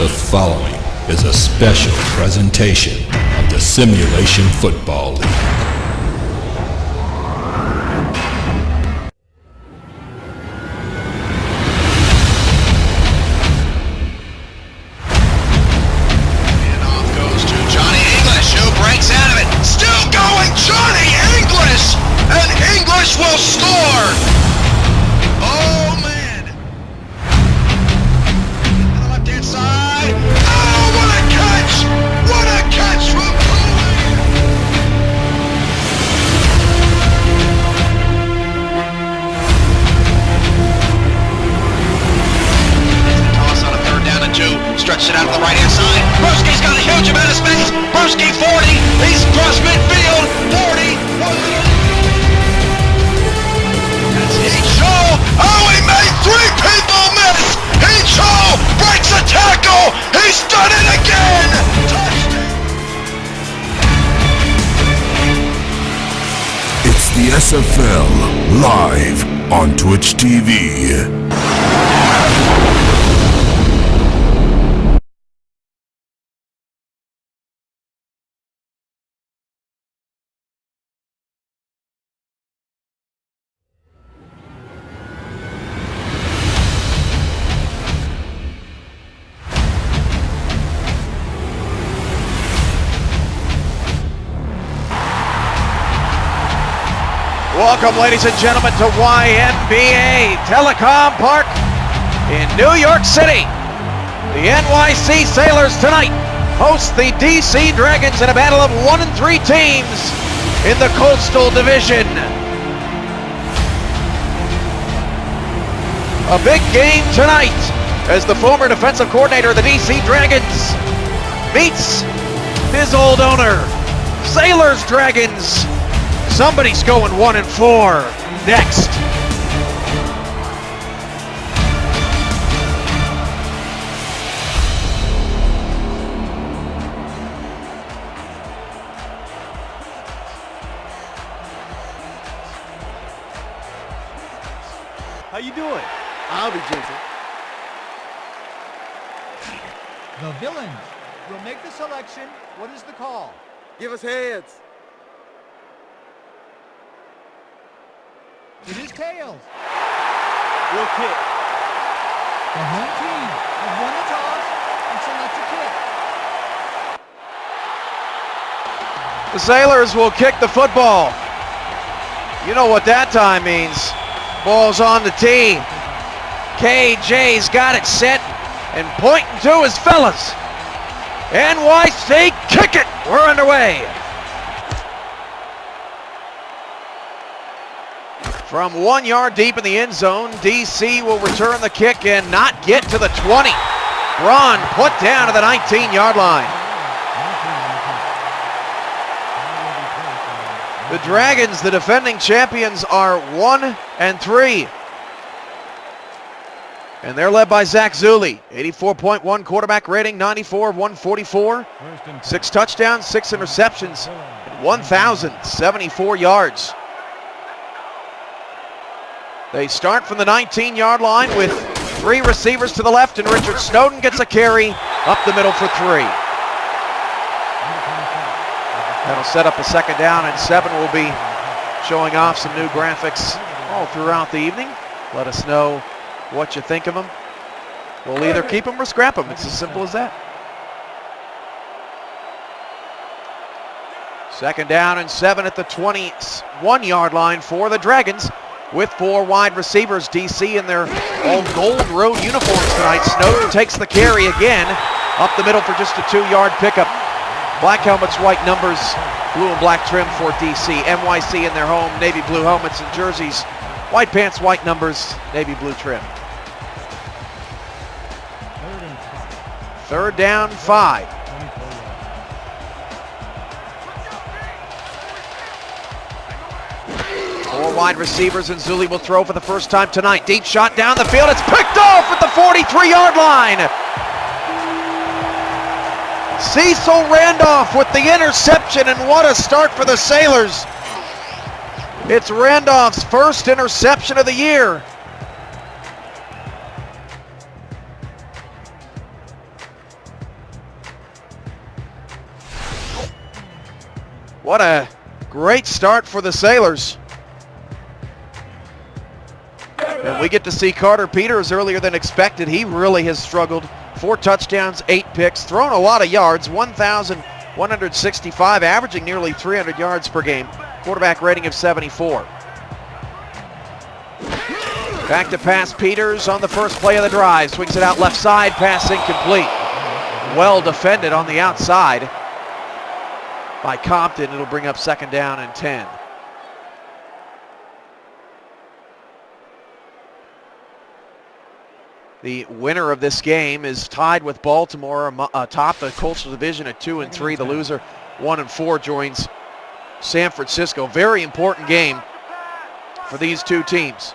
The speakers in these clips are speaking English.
The following is a special presentation of the Simulation Football League. Handoff goes to Johnny English, who breaks out of it. Still going, Johnny English! And English will score! Oh, man! To the left-hand side. Oh, what a catch! What a catch from Cooley! Toss on a 3rd down and 2. Stretches it out to the right-hand side. Brewski's got a huge amount of space. Brewski 40. He's across midfield. 40. That's Hecho. Oh, he made 3 people miss. Hecho breaks a tackle. He's done it again. Touchdown. It's the SFL live on Twitch TV. Welcome, ladies and gentlemen, to YNBA Telecom Park in New York City. The NYC Sailors tonight host the DC Dragons in a battle of 1 and 3 teams in the Coastal Division. A big game tonight as the former defensive coordinator of the DC Dragons meets his old owner. Sailors Dragons. Somebody's going 1 and 4 next. How you doing? I'll be gentle. The villains will make the selection. What is the call? Give us heads. It is tails. We'll kick. The home team has won the toss and selects a kick. The Sailors will kick the football. You know what that time means. Ball's on the tee. KJ's got it set and pointing to his fellas. NYC, kick it. We're underway. From 1 yard deep in the end zone, DC will return the kick and not get to the 20. Braun put down to the 19-yard line. The Dragons, the defending champions, are 1 and 3. And they're led by Zach Zulli, 84.1 quarterback rating, 94 of 144, 6 touchdowns, 6 interceptions, and 1,074 yards. They start from the 19-yard line with 3 receivers to the left, and Richard Snowden gets a carry up the middle for 3. That'll set up a 2nd down, and 7 will be showing off some new graphics all throughout the evening. Let us know what you think of them. We'll either keep them or scrap them. It's as simple as that. 2nd down and 7 at the 21-yard line for the Dragons, with 4 wide receivers. DC in their all gold road uniforms tonight. Snowden takes the carry again up the middle for just a 2-yard pickup. Black helmets, white numbers, blue and black trim for DC. NYC in their home, navy blue helmets and jerseys. White pants, white numbers, navy blue trim. 3rd down, 5. Four wide receivers, and Zulli will throw for the first time tonight. Deep shot down the field. It's picked off at the 43-yard line. Cecil Randolph with the interception, and what a start for the Sailors. It's Randolph's first interception of the year. What a great start for the Sailors. And we get to see Carter Peters earlier than expected. He really has struggled. 4 touchdowns, 8 picks, thrown a lot of yards, 1,165, averaging nearly 300 yards per game. Quarterback rating of 74. Back to pass Peters on the first play of the drive. Swings it out left side, pass incomplete. Well defended on the outside by Compton. It'll bring up 2nd down and 10. The winner of this game is tied with Baltimore atop the Coastal Division at 2-3. The loser, 1-4, joins San Francisco. Very important game for these two teams.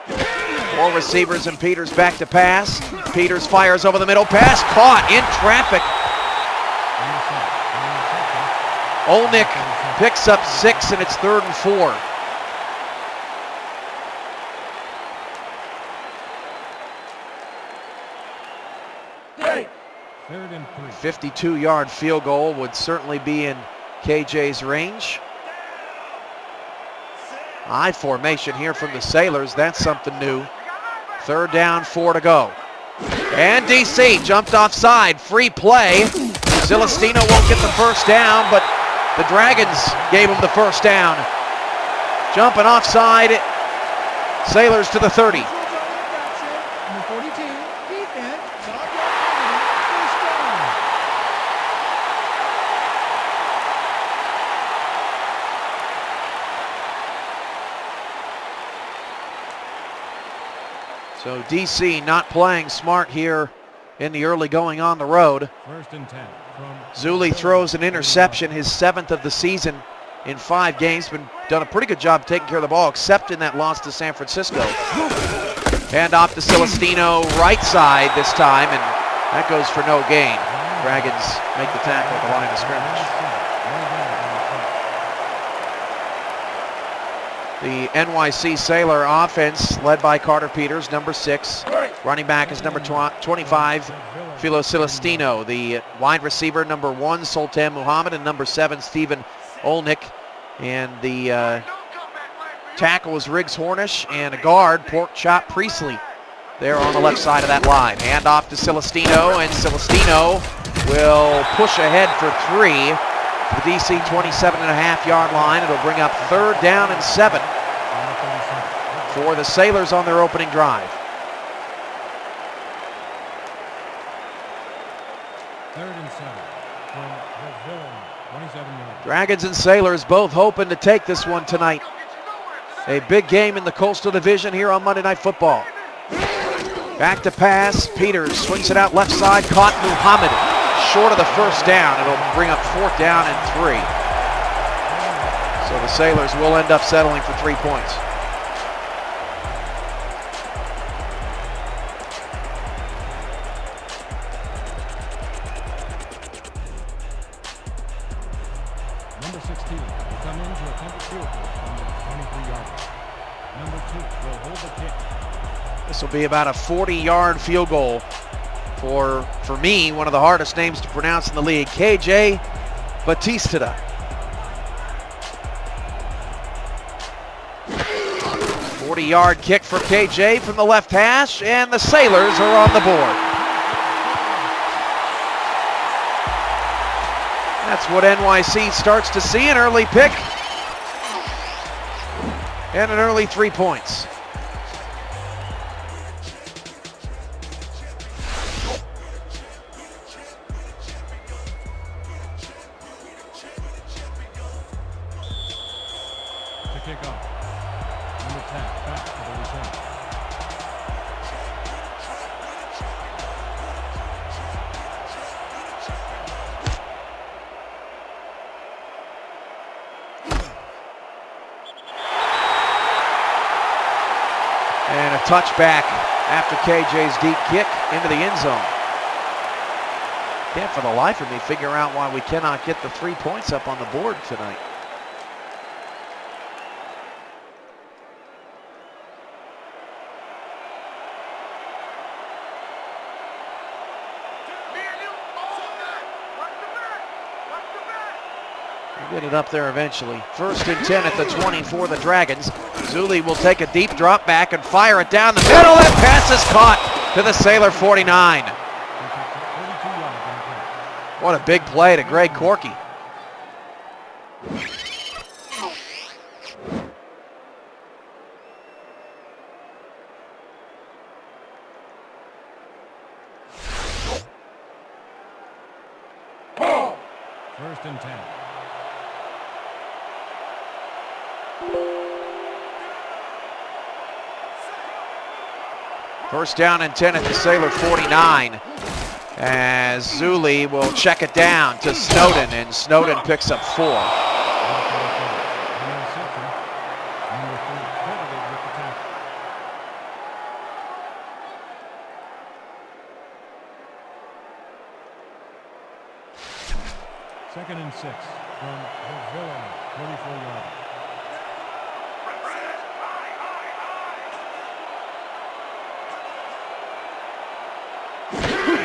4 receivers and Peters back to pass. Peters fires over the middle. Pass caught in traffic. Olnick picks up 6, and it's 3rd and 4. 52-yard field goal would certainly be in KJ's range. I formation here from the Sailors. That's something new. 3rd down, 4 to go. And DC jumped offside. Free play. Celestino won't get the first down, but the Dragons gave him the first down. Jumping offside. Sailors to the 30. Number 42, defense, first down. So DC not playing smart here in the early going on the road. 1st and 10. Zuli throws an interception, his 7th of the season in 5 games. Done a pretty good job taking care of the ball, except in that loss to San Francisco. Hand off to Celestino, right side this time, and that goes for no gain. Dragons make the tackle at the line of scrimmage. The NYC Sailor offense led by Carter Peters, number 6. Running back is number 25, Philo Celestino. The wide receiver, number 1, Sultan Muhammad, and number 7, Stephen Olnick. And the tackle was Riggs Hornish, and a guard, Pork Chop Priestley, there on the left side of that line. Hand off to Celestino, and Celestino will push ahead for 3. The DC 27.5-yard line. It'll bring up 3rd down and 7 for the Sailors on their opening drive. 3rd and 7 from the Villain, 27 yards. Dragons and Sailors both hoping to take this one tonight. A big game in the Coastal Division here on Monday Night Football. Back to pass. Peters swings it out left side. Caught Muhammad. Short of the first down. It'll bring up 4th down and 3. So the Sailors will end up settling for 3 points. Number 16 will come in to attempt a field goal from the 23-yard line. Number 2 will hold the kick. This will be about a 40-yard field goal for me, one of the hardest names to pronounce in the league, KJ Batista. A 40-yard kick for KJ from the left hash, and the Sailors are on the board. That's what NYC starts to see, an early pick and an early 3 points. Kickoff. Number 10, back to the return. And a touchback after KJ's deep kick into the end zone. Can't for the life of me figure out why we cannot get the 3 points up on the board tonight. Get it up there eventually. 1st and 10 at the 20 for the Dragons. Zuli will take a deep drop back and fire it down the middle. That pass is caught to the Sailor 49. What a big play to Greg Corky. First and 10. First down and 10 at the Sailor 49. As Zuli will check it down to Snowden, and Snowden picks up 4. Second and 6 from the Villain, 44-yard.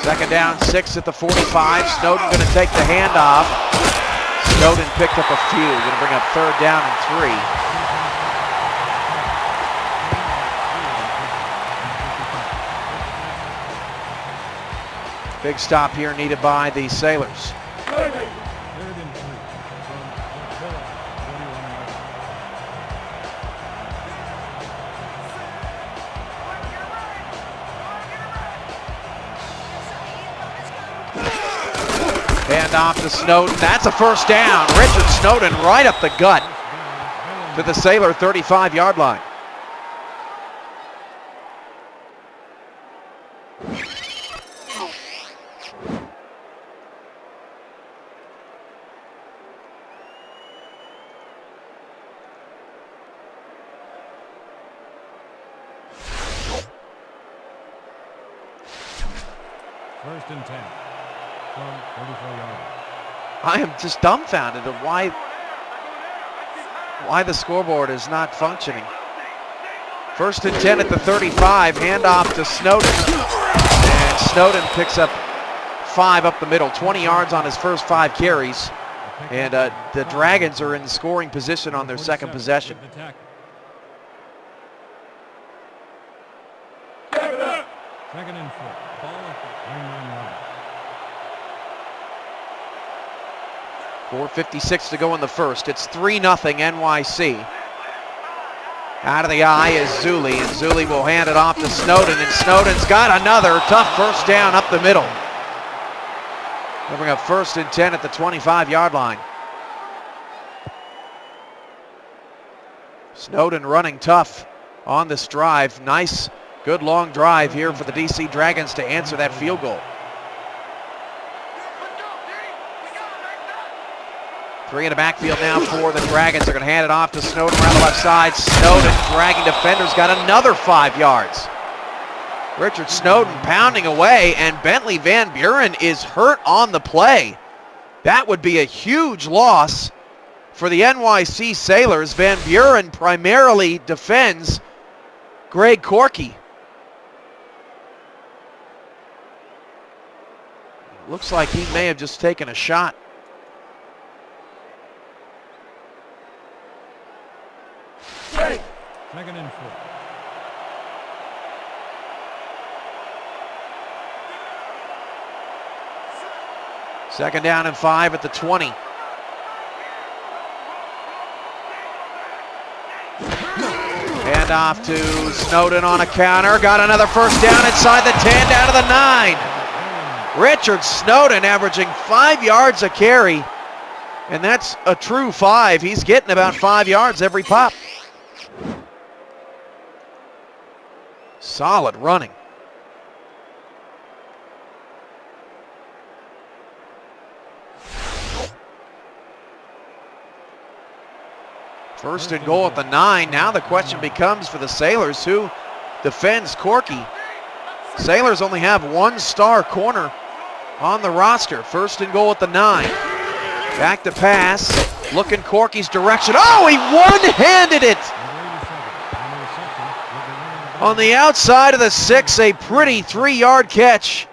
Second down, 6 at the 45. Snowden going to take the handoff. Snowden picked up a few. Going to bring up 3rd down and 3. Big stop here needed by the Sailors. 3rd and 3 from the Villain, 41-yard. Hand off to Snowden. That's a first down. Richard Snowden right up the gut to the Sailor 35-yard line. First and 10 from 34 yards. I am just dumbfounded at why the scoreboard is not functioning. 1st and 10 at the 35, handoff to Snowden. And Snowden picks up 5 up the middle, 20 yards on his first 5 carries. And the Dragons are in scoring position on their second possession. Second and 4. Ball at the 39 yard. 4:56 to go in the first. It's 3-0 NYC. Out of the eye is Zuli, and Zuli will hand it off to Snowden, and Snowden's got another tough first down up the middle. They'll bring up 1st and 10 at the 25-yard line. Snowden running tough on this drive. Nice, good long drive here for the DC Dragons to answer that field goal. 3 in the backfield now for the Dragons. They're going to hand it off to Snowden around the left side. Snowden dragging defenders, got another 5 yards. Richard Snowden pounding away, and Bentley Van Buren is hurt on the play. That would be a huge loss for the NYC Sailors. Van Buren primarily defends Greg Corky. Looks like he may have just taken a shot. Second and 4. Second down and 5 at the 20. Hand off to Snowden on a counter. Got another first down inside the 10, down to the 9. Richard Snowden averaging 5 yards a carry, and that's a true 5. He's getting about 5 yards every pop. Solid running. First and goal at the 9. Now the question becomes for the Sailors, who defends Corky. Sailors only have 1 star corner on the roster. First and goal at the 9. Back to pass. Looking Corky's direction. Oh, he one-handed it! On the outside of the 6, a pretty 3-yard catch.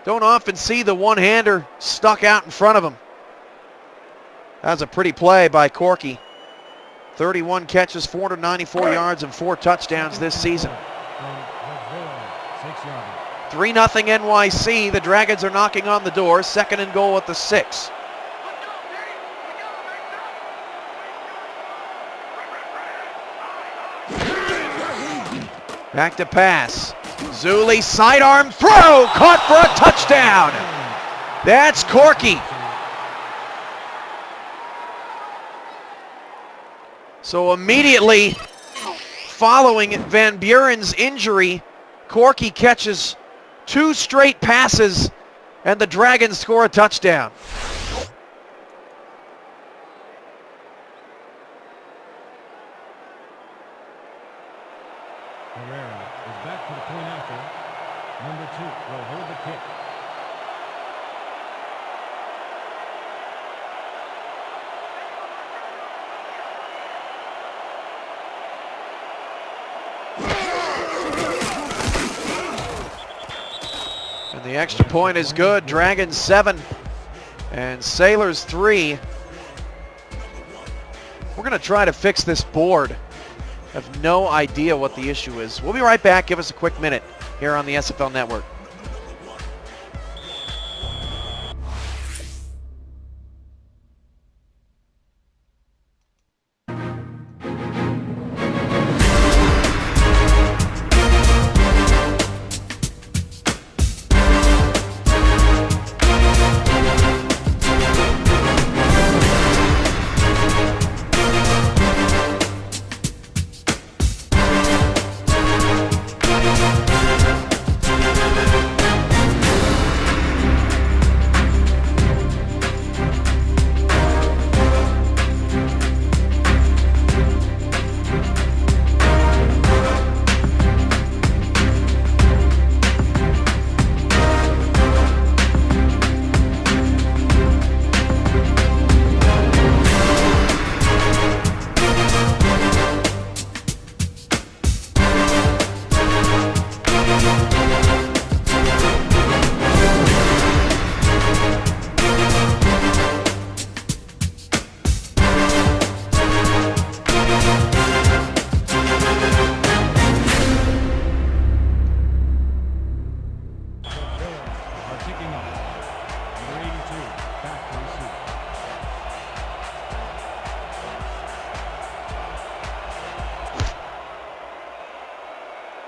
Don't often see the one-hander stuck out in front of him. That was a pretty play by Corky. 31 catches, 494 yards, and 4 touchdowns this season. 3-0 NYC. The Dragons are knocking on the door. 2nd and goal at the 6. Back to pass. Zuli sidearm throw, caught for a touchdown. That's Corky. So immediately following Van Buren's injury, Corky catches 2 straight passes and the Dragons score a touchdown. Herrera is back to the point after. Number 2 will hold the kick. And the extra point is good. Dragons 7 and Sailors 3. We're going to try to fix this board. I have no idea what the issue is. We'll be right back. Give us a quick minute here on the SFL Network.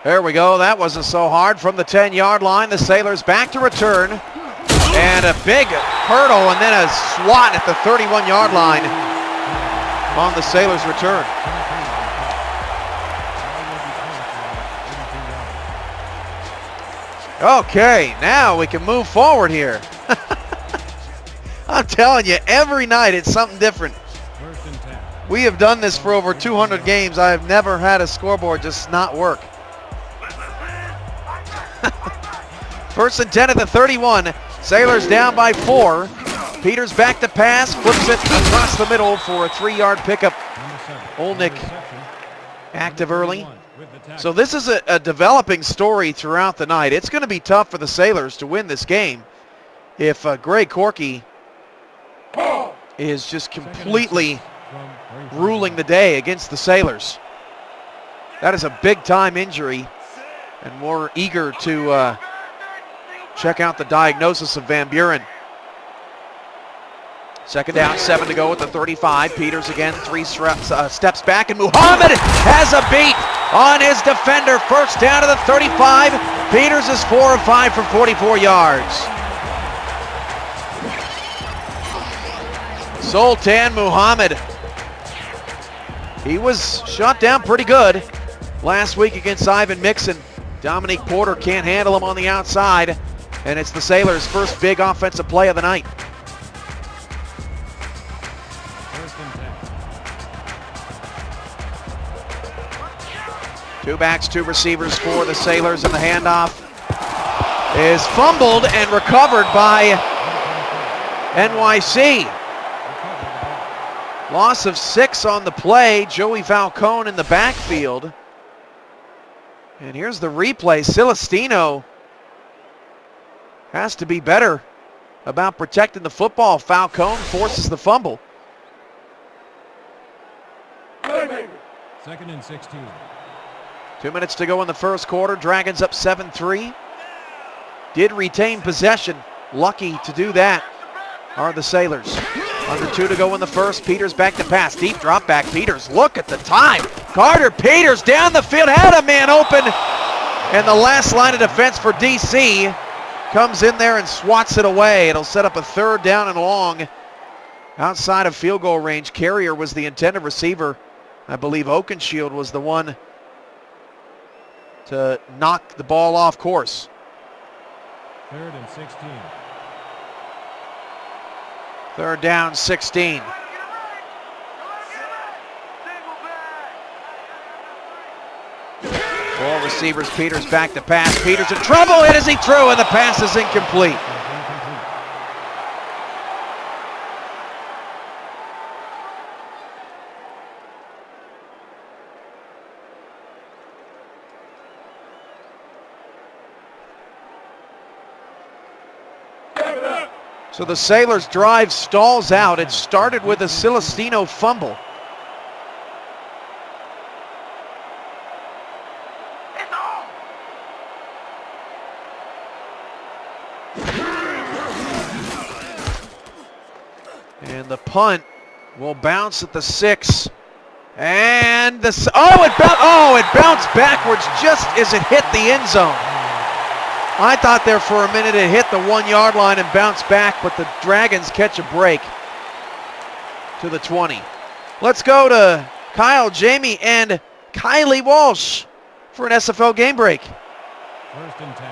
There we go. That wasn't so hard from the 10-yard line. The Sailors back to return. And a big hurdle and then a swat at the 31-yard line on the Sailors' return. Okay, now we can move forward here. I'm telling you, every night it's something different. We have done this for over 200 games. I have never had a scoreboard just not work. 1st and 10 at the 31. Sailors down by 4. Peters back to pass, flips it across the middle for a 3-yard pickup. Olnick active early. So this is a developing story throughout the night. It's going to be tough for the Sailors to win this game if Greg Corky is just completely ruling the day against the Sailors. That is a big-time injury, and we're eager to check out the diagnosis of Van Buren. 2nd down, 7 to go at the 35. Peters again, 3 steps back, and Muhammad has a beat on his defender. 1st down to the 35. Peters is 4 of 5 for 44 yards. Sultan Muhammad. He was shot down pretty good last week against Ivan Mixon. Dominique Porter can't handle him on the outside, and it's the Sailors' first big offensive play of the night. Two backs, 2 receivers for the Sailors, and the handoff is fumbled and recovered by NYC. Loss of 6 on the play. Joey Falcone in the backfield. And here's the replay. Celestino has to be better about protecting the football. Falcone forces the fumble. 2nd and 16. 2 minutes to go in the first quarter. Dragons up 7-3. Did retain possession. Lucky to do that are the Sailors. Under 2 to go in the first. Peters back to pass. Deep drop back. Peters, look at the time. Carter Peters down the field. Had a man open. And the last line of defense for DC comes in there and swats it away. It'll set up a 3rd down and long outside of field goal range. Carrier was the intended receiver. I believe Oakenshield was the one to knock the ball off course. 3rd and 16. 3rd down, 16. Ball receivers, Peters back to pass. Peters in trouble, and as he threw, and the pass is incomplete. So the Sailors' drive stalls out. It started with a Celestino fumble. And the punt will bounce at the 6. And it bounced backwards just as it hit the end zone. I thought there for a minute it hit the 1 yard line and bounced back, but the Dragons catch a break to the 20. Let's go to Kyle, Jamie, and Kylie Walsh for an SFL game break. 1st and 10.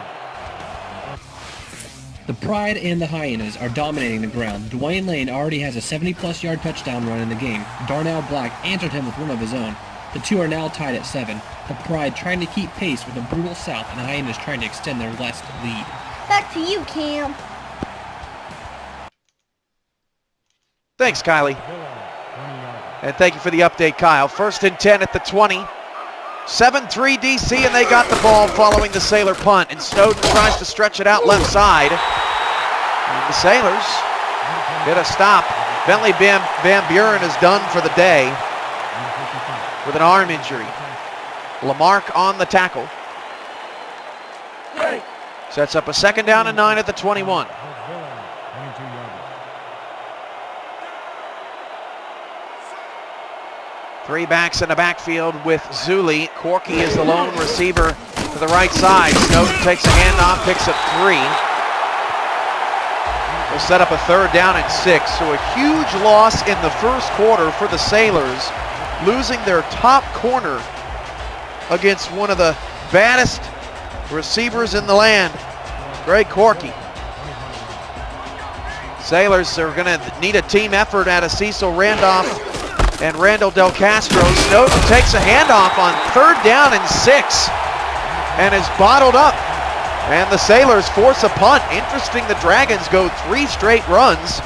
The Pride and the Hyenas are dominating the ground. Dwayne Lane already has a 70-plus yard touchdown run in the game. Darnell Black answered him with one of his own. The two are now tied at 7. The Pride trying to keep pace with the brutal South, and the Hyenas trying to extend their West lead. Back to you, Cam. Thanks, Kylie. And thank you for the update, Kyle. 1st and 10 at the 20. 7-3 DC, and they got the ball following the Sailor punt. And Snowden tries to stretch it out left side. And the Sailors get a stop. Bentley Van Buren is done for the day with an arm injury. Lamarck on the tackle. Sets up a 2nd down and 9 at the 21. Three backs in the backfield with Zuli. Corky is the lone receiver to the right side. Snowden takes a handoff, picks up 3. Will set up a 3rd down and 6. So a huge loss in the first quarter for the Sailors, losing their top corner against one of the baddest receivers in the land, Greg Corky. Sailors are going to need a team effort out of Cecil Randolph and Randall Del Castro. Snowden takes a handoff on 3rd down and 6 and is bottled up. And the Sailors force a punt. Interesting, the Dragons go 3 straight runs